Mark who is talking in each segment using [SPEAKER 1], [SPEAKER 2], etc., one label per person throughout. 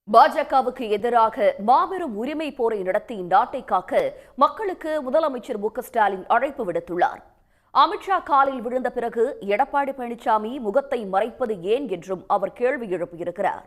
[SPEAKER 1] பாஜகவுக்கு எதிராக மாபெரும் உரிமை போரை நடத்தி நாட்டை காக்க மக்களுக்கு முதலமைச்சர் மு.க.ஸ்டாலின் அழைப்பு விடுத்துள்ளார். அமித்ஷா காலில் விழுந்த பிறகு எடப்பாடி பழனிசாமி முகத்தை மறைப்பது ஏன் என்றும் அவர் கேள்வி எழுப்பியிருக்கிறார்.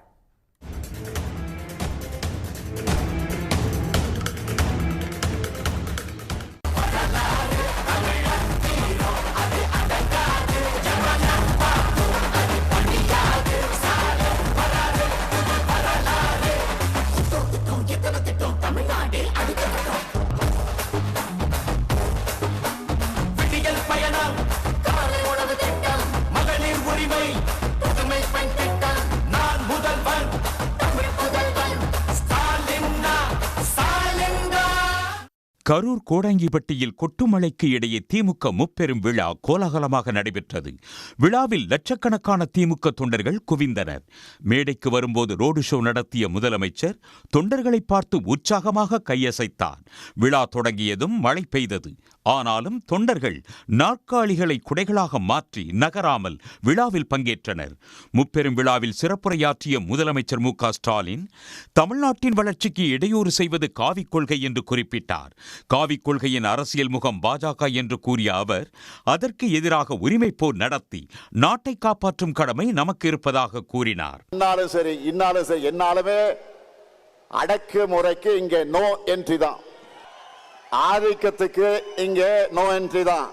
[SPEAKER 2] கரூர் கோடாங்கிப்பட்டியில் கொட்டுமழைக்கு இடையே திமுக முப்பெரும் விழா கோலாகலமாக நடைபெற்றது. விழாவில் லட்சக்கணக்கான திமுக தொண்டர்கள் குவிந்தனர். மேடைக்கு வரும்போது ரோடு ஷோ நடத்திய முதலமைச்சர் தொண்டர்களை பார்த்து உற்சாகமாக கையசைத்தார். விழா தொடங்கியதும் மழை பெய்தது. ஆனாலும் தொண்டர்கள் நாற்காலிகளை குடைகளாக மாற்றி நகராமல் விழாவில் பங்கேற்றனர். முப்பெரும் விழாவில் சிறப்புரையாற்றிய முதலமைச்சர் மு.க.ஸ்டாலின் தமிழ்நாட்டின் வளர்ச்சிக்கு இடையூறு செய்வது காவிக் கொள்கை என்று குறிப்பிட்டார். காவிக் கொள்கையின் அரசியல் முகம் பாஜக என்று கூறிய அவர் அதற்கு எதிராக உரிமை போர் நடத்தி நாட்டை காப்பாற்றும் கடமை நமக்கு இருப்பதாக கூறினார்.
[SPEAKER 3] என்னாலுமே அடக்கு முறைக்கு இங்கே நோ என்ட்ரி தான், ஆதிக்கத்துக்கு இங்கே நோ என்ட்ரி தான்,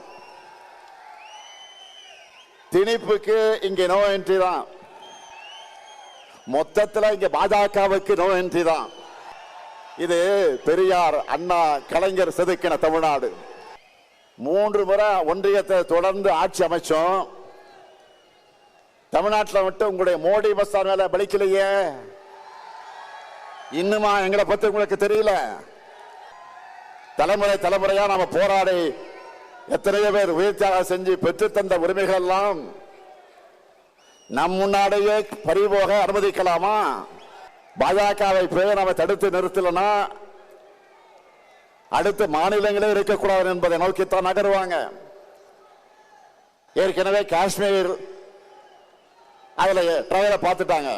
[SPEAKER 3] திணிப்புக்கு இங்கே நோ என்ட்ரி தான், மொத்தத்தில் இங்கே பாஜகவுக்கு நோ என்ட்ரி தான். இது பெரியார், அண்ணா, கலைஞர் செதுக்கின தமிழ்நாடு. 3 முறை ஒன்றியத்தை தொடர்ந்து ஆட்சி அமைச்சோம். தமிழ்நாட்டில் மட்டும் உங்களுடைய மோடி பஸ்தார் மேல பலிக்கலையே. இன்னுமா எங்களை பத்தி உங்களுக்கு தெரியல? தலைமுறையா நாம போராடி எத்தனையோ பேர் உயிர் தியாகம் செஞ்சு பெற்று தந்த உரிமைகள் எல்லாம் நம் முன்னாடியே பறிபோக அனுமதிக்கலாமா? பாஜகவை போய் நாம தடுத்து நிறுத்தலனா அடுத்த மாநிலங்களே இருக்கக்கூடாது என்பதை நோக்கித்தான் நகருவாங்க. ஏற்கனவே காஷ்மீர் அதுல டிரைவரை பார்த்துட்டாங்க.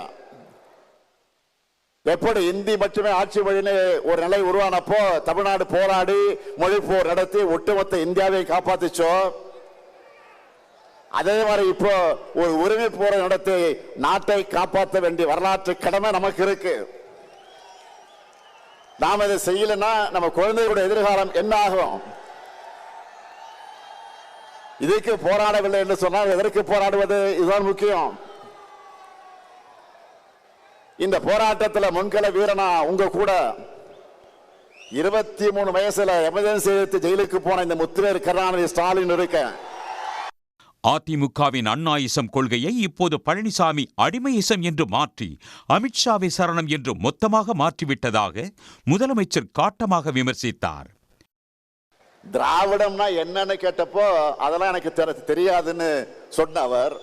[SPEAKER 3] எப்படி இந்தி மட்டுமே ஆட்சி மொழின்னு ஒரு நிலை உருவானப்போ தமிழ்நாடு போராடி மொழி போர் நடத்தி ஒட்டுமொத்த இந்தியாவை காப்பாத்திச்சோ, அதே மாதிரி இப்போ ஒரு உரிமை போரை நடத்தி நாட்டை காப்பாற்ற வேண்டிய வரலாற்று கடமை நமக்கு இருக்கு. நாம் இதை செய்யலன்னா நம்ம குழந்தைகளுடைய எதிர்காலம் என்ன ஆகும்? இதுக்கு போராடவில்லை என்று சொன்னால் எதற்கு போராடுவது? இதுதான் முக்கியம். இந்த போராட்டத்தில் முன்கள வீரனா உங்க கூட 23 வயசுல எமர்ஜென்சி எடுத்து ஜெயிலுக்கு போன இந்த முத்துவேல் கருணாநிதி ஸ்டாலின் இருக்க.
[SPEAKER 2] அதிமுகவின் அண்ணாயிசம் கொள்கையை இப்போது பழனிசாமி அடிமையிசம் என்று மாற்றி அமித்ஷாவை சரணம் என்று மொத்தமாக மாற்றிவிட்டதாக முதலமைச்சர் காட்டமாக விமர்சித்தார்.
[SPEAKER 3] திராவிடம்னா என்னன்னு கேட்டப்போ அதெல்லாம் எனக்கு தெரியாதுன்னு சொன்ன அவர்,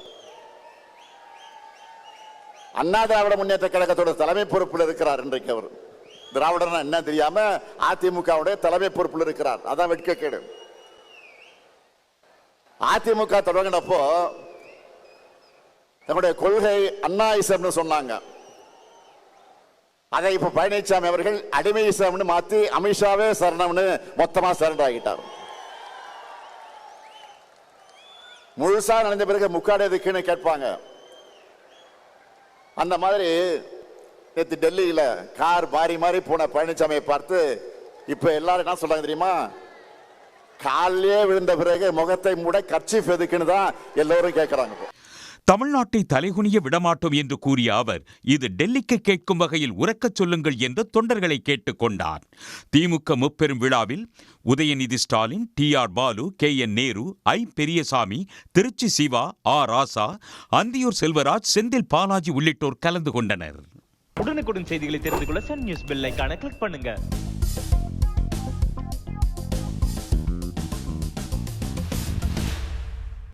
[SPEAKER 3] அண்ணா திராவிட முன்னேற்ற கழகத்தோட தலைமை பொறுப்பில் இருக்கிறார். இன்றைக்கு அவர் திராவிடம்னா என்ன தெரியாம அதிமுகவுடைய தலைமை பொறுப்பில் இருக்கிறார். அதான் வெட்கக்கேடு. அதிமுக தொடங்கினப்போ தன்னுடைய கொள்கை அண்ணாயிசம்னு சொன்னாங்க. அதை இப்ப பழனிசாமி அவர்கள் அடிமையிசம்னு மாத்தி அமித்ஷாவே சரணம்னு மொத்தமா சரண்டர் ஆகிட்டார். முழுசா நடந்த பிறகு முக்காடு எதுக்குன்னு கேட்பாங்க. அந்த மாதிரி நேற்று டெல்லியில கார் மாறி மாறி போன பழனிசாமியை பார்த்து இப்ப எல்லாரும் என்ன சொல்றாங்க தெரியுமா? காலையே விழுந்த பிறகு முகத்தை மூட கர்ச்சீஃப் எதுக்குன்னு தான் எல்லோரும் கேட்கிறாங்க.
[SPEAKER 2] தமிழ்நாட்டை தலைகுனிய விடமாட்டோம் என்று கூறிய அவர் இது டெல்லிக்கு கேட்கும் வகையில் உரக்கச் சொல்லுங்கள் என்று தொண்டர்களை கேட்டுக்கொண்டார். திமுக முப்பெரும் விழாவில் உதயநிதி ஸ்டாலின், டி.ஆர். பாலு, கே.என். நேரு, ஐ. பெரியசாமி, திருச்சி சிவா, ஆ. ராசா, அந்தியூர் செல்வராஜ், செந்தில் பாலாஜி உள்ளிட்டோர் கலந்து கொண்டனர்.
[SPEAKER 4] உடனுக்குடன் செய்திகளை தெரிந்து கொள்ள சன் நியூஸ் பெல் ஐகானை கிளிக் பண்ணுங்க.